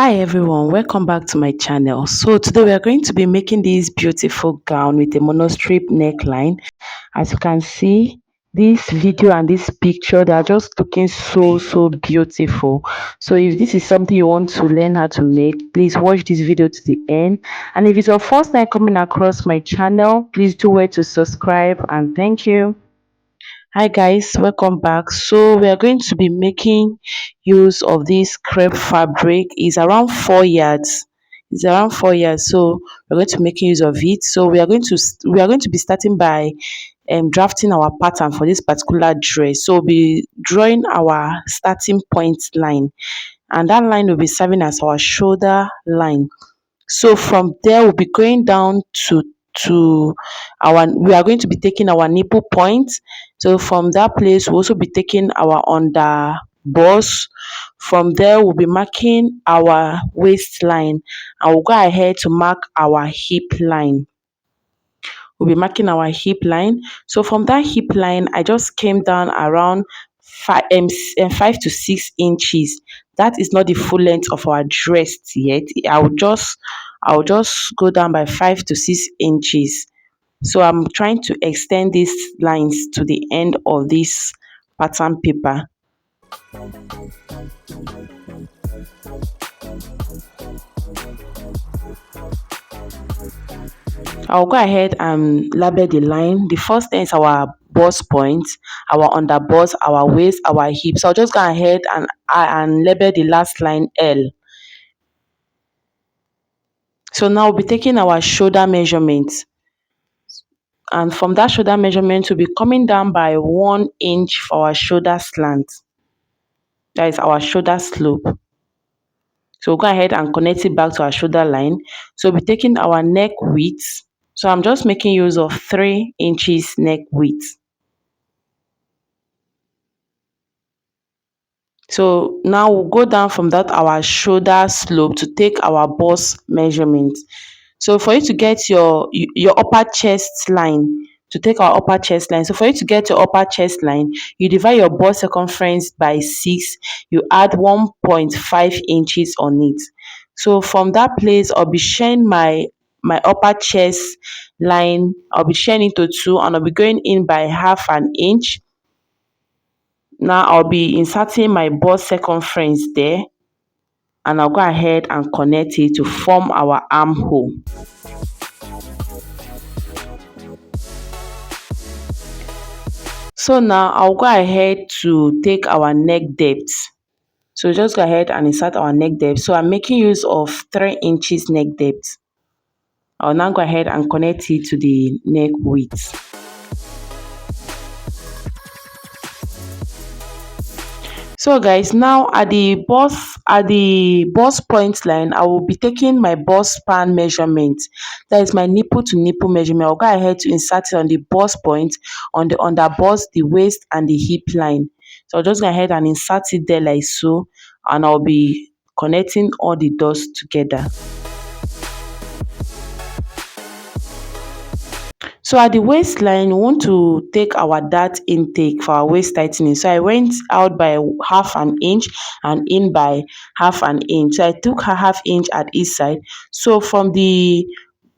Hi everyone, welcome back to my channel. So today we are going to be making this beautiful gown with a monostrap neckline. As you can see, this video and this picture, they are just looking so beautiful. So if this is something you want to learn how to make, please watch this video to the end. And if it's your first time coming across my channel, please do wait to subscribe, and thank you. Hi guys, welcome back. So we are going to be making use of this crepe fabric. It's around 4 yards. It's around 4 yards. So we're going to make use of it. So we are going to be starting by drafting our pattern for this particular dress. So we'll be drawing our starting point line, and that line will be serving as our shoulder line. So from there we'll be going down to our we are going to be taking our nipple point. So from that place we'll also be taking our under bust. From there we'll be marking our waistline, and we'll go ahead to mark our hip line. We'll be marking our hip line. So from that hip line, I just came down around 5 to 6 inches. That is not the full length of our dress yet. I will just go down by 5 to 6 inches. So I'm trying to extend these lines to the end of this pattern paper. I'll go ahead and label the line. The first thing is our bust point, our under bust, our waist, our hips. So I'll just go ahead and label the last line L. So now we'll be taking our shoulder measurement. And from that shoulder measurement, we'll be coming down by 1 inch for our shoulder slant. That is our shoulder slope. So we'll go ahead and connect it back to our shoulder line. So we'll be taking our neck width. So I'm just making use of 3 inches neck width. So now we'll go down from that our shoulder slope to take our bust measurement. So for you to get your upper chest line, to take our upper chest line, so for you to get your upper chest line, you divide your bust circumference by 6, you add 1.5 inches on it. So from that place, I'll be sharing my upper chest line. I'll be sharing it to 2, and I'll be going in by half an inch. Now I'll be inserting my bust circumference there, and I'll go ahead and connect it to form our armhole. So now I'll go ahead to take our neck depth. So just go ahead and insert our neck depth. So I'm making use of 3 inches neck depth. I'll now go ahead and connect it to the neck width. So guys, now at the bust point line, I will be taking my bust span measurement. That is my nipple to nipple measurement. I'll go ahead to insert it on the bust point, on the under bust, the waist, and the hip line. So I'll just go ahead and insert it there like so, and I'll be connecting all the dots together. So at the waistline, we want to take our dart intake for our waist tightening. So I went out by half an inch and in by half an inch. So I took a half inch at each side. So from the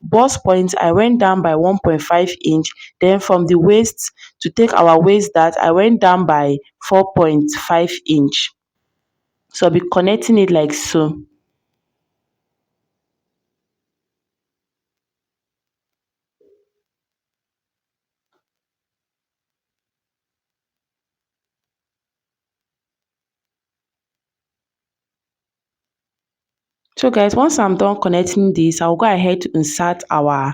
bust point, I went down by 1.5 inch. Then from the waist, to take our waist dart, I went down by 4.5 inch. So I'll be connecting it like so. So guys, once I'm done connecting this, I'll go ahead to insert our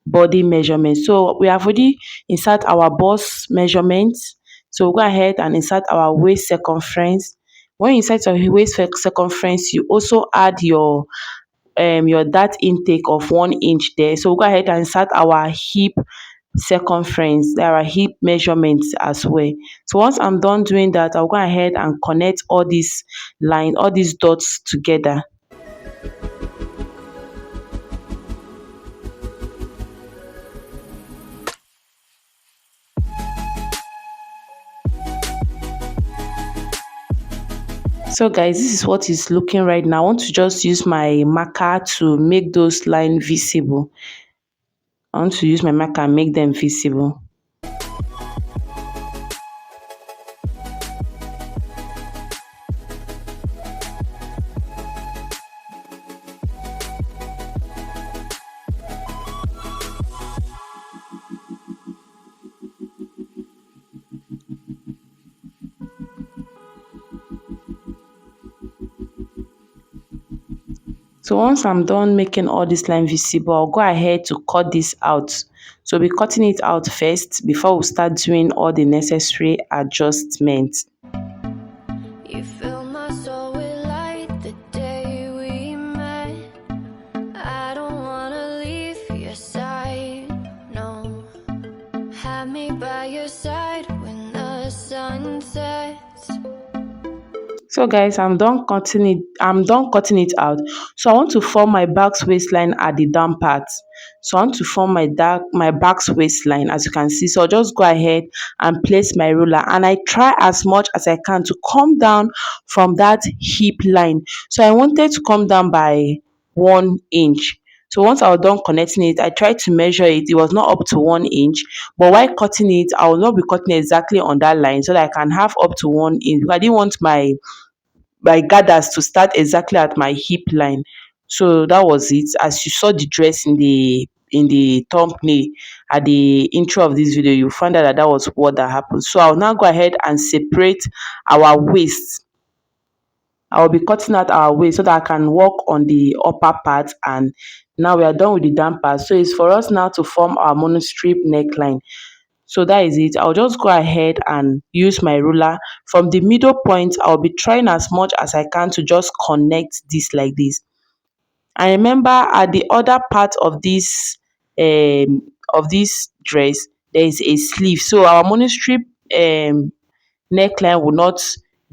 body measurement. So we have already insert our bust measurements. So we'll go ahead and insert our waist circumference. When you insert your waist circumference, you also add your dart intake of 1 inch there. So we'll go ahead and insert our hip circumference, our hip measurements as well. So once I'm done doing that, I'll go ahead and connect all these lines, all these dots together. So guys, this is what is looking right now. I want to just use my marker to make those lines visible. I want to use my marker and make them visible. So once I'm done making all this line visible, I'll go ahead to cut this out. So we'll be cutting it out first before we start doing all the necessary adjustments. You fill my soul with light the day we met. I don't wanna leave your side, no. Have me by your side when the sun sets. So guys, I'm done cutting it out. So I want to form my back's waistline at the down part. So I want to form my back's waistline, as you can see. So I'll just go ahead and place my ruler, and I try as much as I can to come down from that hip line. So I wanted to come down by 1 inch. So once I was done connecting it, I tried to measure it. It was not up to 1 inch, but while cutting it, I will not be cutting exactly on that line so that I can have up to 1 inch. I didn't want my gathers to start exactly at my hip line. So that was it. As you saw the dress in the thumbnail at the intro of this video, you find out that that was what that happened. So I'll now go ahead and separate our waist. I will be cutting out our waist so that I can work on the upper part, and now we are done with the down part. So it's for us now to form our monostrap neckline. So that is it. I'll just go ahead and use my ruler. From the middle point, I'll be trying as much as I can to just connect this like this. And remember, at the other part of this dress, there is a sleeve. So our monostrap neckline will not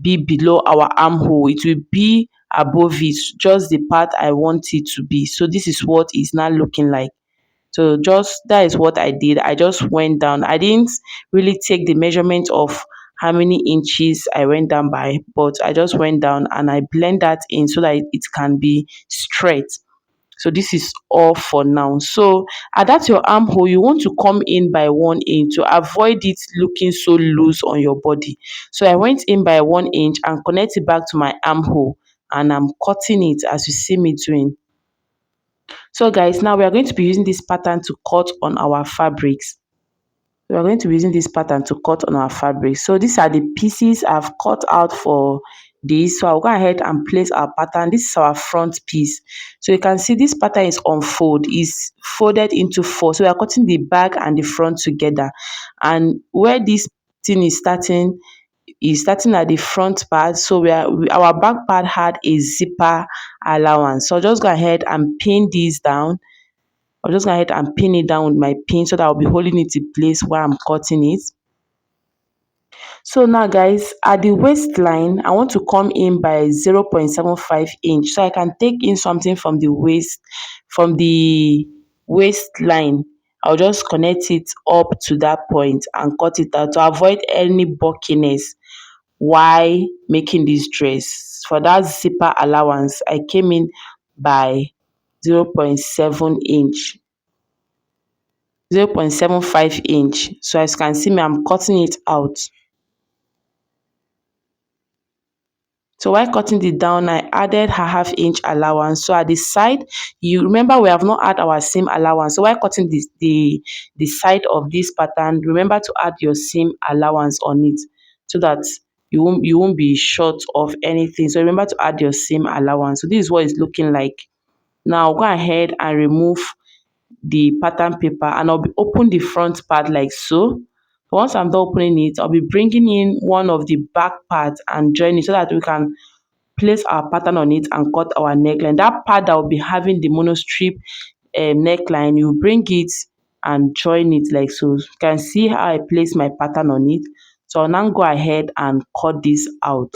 be below our armhole. It will be above it, just the part I want it to be. So this is what it's now looking like. So just that is what I did. I just went down. I didn't really take the measurement of how many inches I went down by, but I just went down and I blend that in so that it can be straight. So this is all for now. So at your armhole, you want to come in by 1 inch to avoid it looking so loose on your body. So I went in by 1 inch and connect it back to my armhole, and I'm cutting it as you see me doing. So guys, now we are going to be using this pattern to cut on our fabrics. We are going to be using this pattern to cut on our fabric. So these are the pieces I've cut out for this. So I'll go ahead and place our pattern. This is our front piece. So you can see this pattern is on fold, is folded into four. So we are cutting the back and the front together. And where this thing is starting at the front part. So our back part had a zipper allowance. So I'll just go ahead and pin this down. I'll just go ahead and pin it down with my pin so that I'll be holding it in place while I'm cutting it. So now guys, at the waistline, I want to come in by 0.75 inch so I can take in something from the waistline. I'll just connect it up to that point and cut it out to avoid any bulkiness while making this dress. For that zipper allowance, I came in by 0.7 inch. 0.75 inch. So as you can see me, I'm cutting it out. So while cutting it down, I added a ½ inch allowance. So at the side, you remember we have not added our seam allowance. So while cutting the side of this pattern, remember to add your seam allowance on it so that you won't be short of anything. So remember to add your seam allowance. So this is what it's looking like. Now go ahead and remove the pattern paper, and I'll be open the front part like so. Once I'm done opening it, I'll be bringing in one of the back parts and join it so that we can place our pattern on it and cut our neckline. That part that will be having the monostrap neckline, you bring it and join it like so. You can see how I place my pattern on it. So I'll now go ahead and cut this out.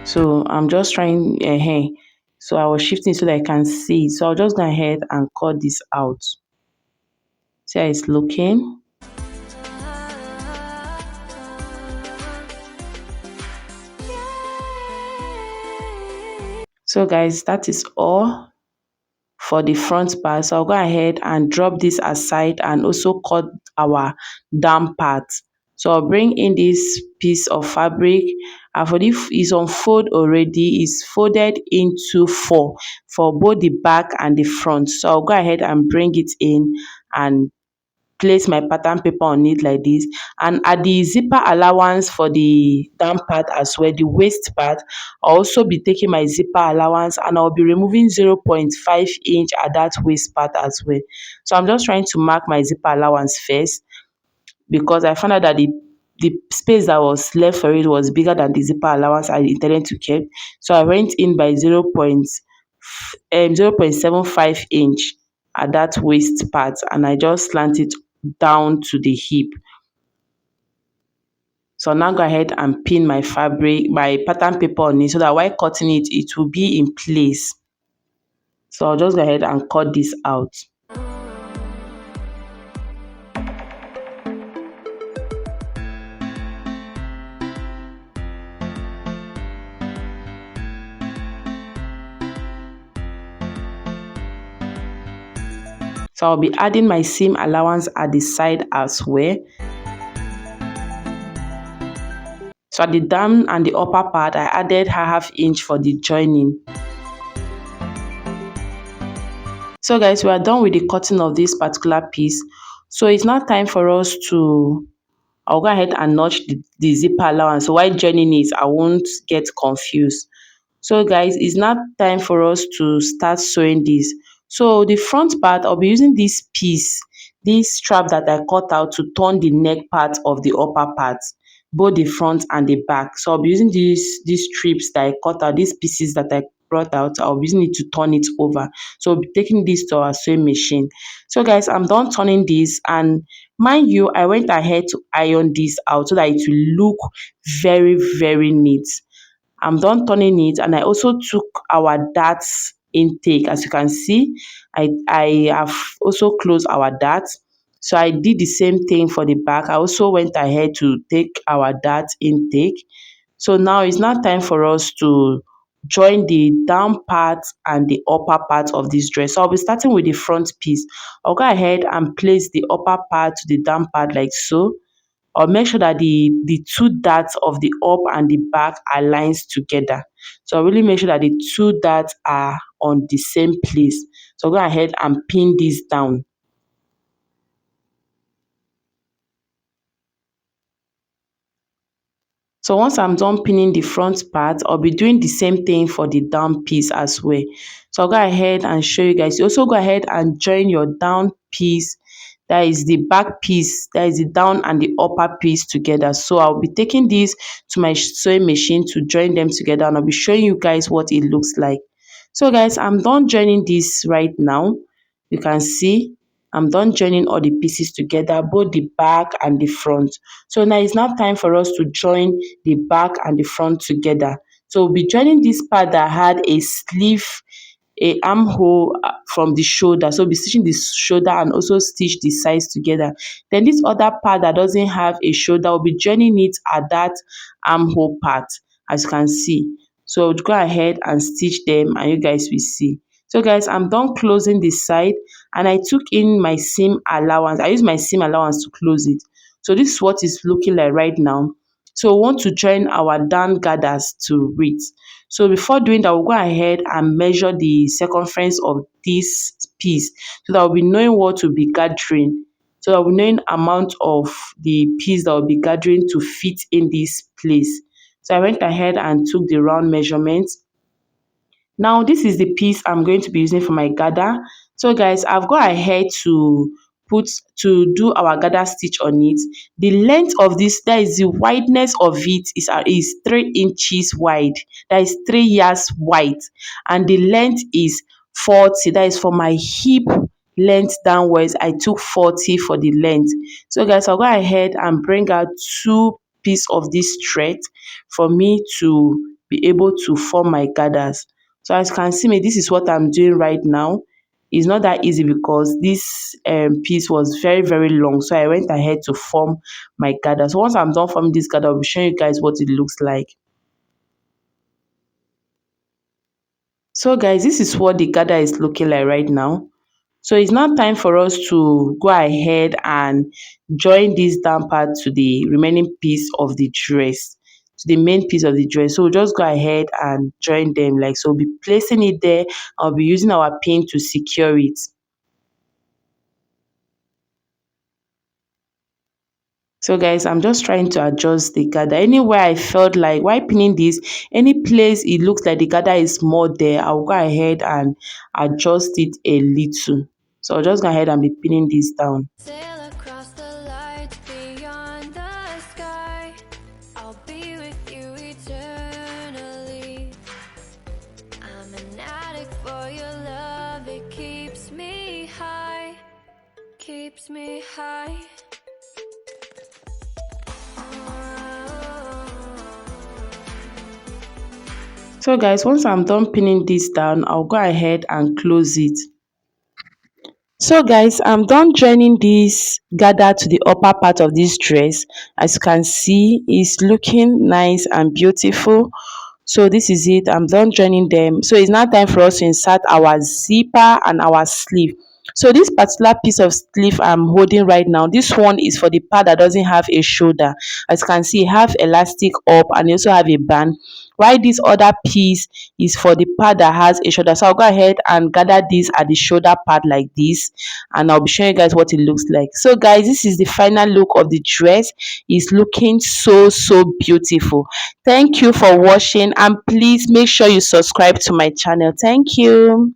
So I'm just trying so I was shifting so that I can see. So I'll just go ahead and cut this out. See how it's looking. So guys, that is all for the front part. So I'll go ahead and drop this aside and also cut our down part. So I'll bring in this piece of fabric, and for this is on fold already, is folded into four for both the back and the front. So I'll go ahead and bring it in and place my pattern paper on it like this. And at the zipper allowance for the down part as well, the waist part, I'll also be taking my zipper allowance and I'll be removing 0.5 inch at that waist part as well. So I'm just trying to mark my zipper allowance first, because I found out that the space that was left for it was bigger than the zipper allowance I intended to keep. So I went in by 0.75 inch at that waist part, and I just slant it down to the hip. So now go ahead and pin my fabric, my pattern paper on it, so that while cutting it, it will be in place. So I'll just go ahead and cut this out. So I'll be adding my seam allowance at the side as well. So at the down and the upper part, I added half inch for the joining. So guys, we are done with the cutting of this particular piece. So it's now time for us to, I'll go ahead and notch the zipper allowance. So while joining it, I won't get confused. So guys, it's now time for us to start sewing this. So the front part, I'll be using this piece, this strap that I cut out to turn the neck part of the upper part, both the front and the back. So I'll be using these strips that I cut out, these pieces that I brought out, I'll be using it to turn it over. So I'll be taking this to our sewing machine. So guys, I'm done turning this, and mind you, I went ahead to iron this out so that it will look very, very neat. I'm done turning it, and I also took our darts intake. As you can see, I have also closed our darts. So I did the same thing for the back. I also went ahead to take our dart intake. So now it's now time for us to join the down part and the upper part of this dress. So I'll be starting with the front piece. I'll go ahead and place the upper part to the down part like so. Or make sure that the two darts of the up and the back aligns together. So I'll really make sure that the two darts are on the same place. So go ahead and pin this down. So once I'm done pinning the front part, I'll be doing the same thing for the down piece as well. So I'll go ahead and show you guys. You also go ahead and join your down piece, that is the back piece, that is the down and the upper piece together. So I'll be taking this to my sewing machine to join them together, and I'll be showing you guys what it looks like. So guys, I'm done joining this right now. You can see I'm done joining all the pieces together, both the back and the front. So now it's now time for us to join the back and the front together. So we'll be joining this part that had a sleeve, a armhole from the shoulder. So we'll be stitching the shoulder and also stitch the sides together. Then this other part that doesn't have a shoulder, we'll be joining it at that armhole part, as you can see. So we'll go ahead and stitch them, and you guys will see. So guys, I'm done closing the side, and I took in my seam allowance. I used my seam allowance to close it. So this is what it's looking like right now. So we want to join our down gathers to it. So before doing that, we'll go ahead and measure the circumference of this piece, so that we'll be knowing what to be gathering. So that we'll knowing amount of the piece that will be gathering to fit in this place. So I went ahead and took the round measurement. Now this is the piece I'm going to be using for my gather. So guys, I've gone ahead to do our gather stitch on it. The length of this, that is the wideness of it, is 3 inches wide. That is 3 yards wide, and the length is 40. That is for my hip length downwards. I took 40 for the length. So guys, I'll go ahead and bring out 2 pieces of this thread for me to be able to form my gathers. So as you can see me, this is what I'm doing right now. It's not that easy because this piece was very, very long. So I went ahead to form my gather. So once I'm done forming this gather, I'll be showing you guys what it looks like. So guys, this is what the gather is looking like right now. So it's now time for us to go ahead and join this down part to the remaining piece of the dress, to the main piece of the dress. So we'll just go ahead and join them. Like, so we'll be placing it there. I'll be using our pin to secure it. So guys, I'm just trying to adjust the gather. Anywhere I felt like while pinning this, any place it looks like the gather is more there, I'll go ahead and adjust it a little. So I'll just go ahead and be pinning this down. Sail across the lights beyond the sky. I'll be with you eternally. I'm an addict for your love. It keeps me high. Keeps me high. So guys, once I'm done pinning this down, I'll go ahead and close it. So guys, I'm done joining this gather to the upper part of this dress. As you can see, it's looking nice and beautiful. So this is it. I'm done joining them. So it's now time for us to insert our zipper and our sleeve. So this particular piece of sleeve I'm holding right now, this one is for the part that doesn't have a shoulder. As you can see, have elastic up and you also have a band. While this other piece is for the part that has a shoulder. So I'll go ahead and gather this at the shoulder part like this, and I'll be showing you guys what it looks like. So guys, this is the final look of the dress. It's looking so beautiful. Thank you for watching, and please make sure you subscribe to my channel. Thank you.